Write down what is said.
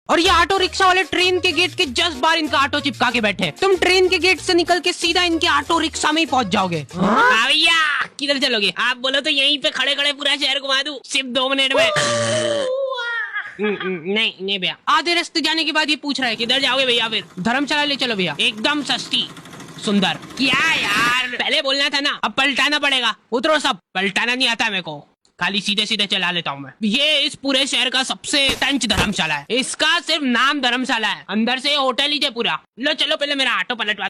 और ये auto rickshaw वाले ट्रेन के गेट के जस्ट बाहर इनका ऑटो चिपका के बैठे। तुम ट्रेन के गेट से निकल के सीधा इनके ऑटो रिक्शा में ही पहुंच जाओगे। हाँ भैया, किधर चलोगे? आप बोलो तो यहीं पे खड़े खड़े पूरा शहर घुमा दूं सिर्फ 2 मिनट में। नहीं नहीं भैया, आधे रास्ते जाने के बाद ये पूछ रहा है किधर जाओगे भैया? फिर धर्मशाला ले चलो भैया, एकदम सस्ती सुंदर। क्या यार, पहले बोलना था ना। अब पलटाना पड़ेगा। उतरो सब। पलटाना नहीं आता मेरे को, खाली सीधे सीधे चला लेता हूँ मैं। ये इस पूरे शहर का सबसे टंच धर्मशाला है। इसका सिर्फ नाम धर्मशाला है, अंदर से होटल ही है पूरा। लो चलो पहले मेरा ऑटो पलटवा।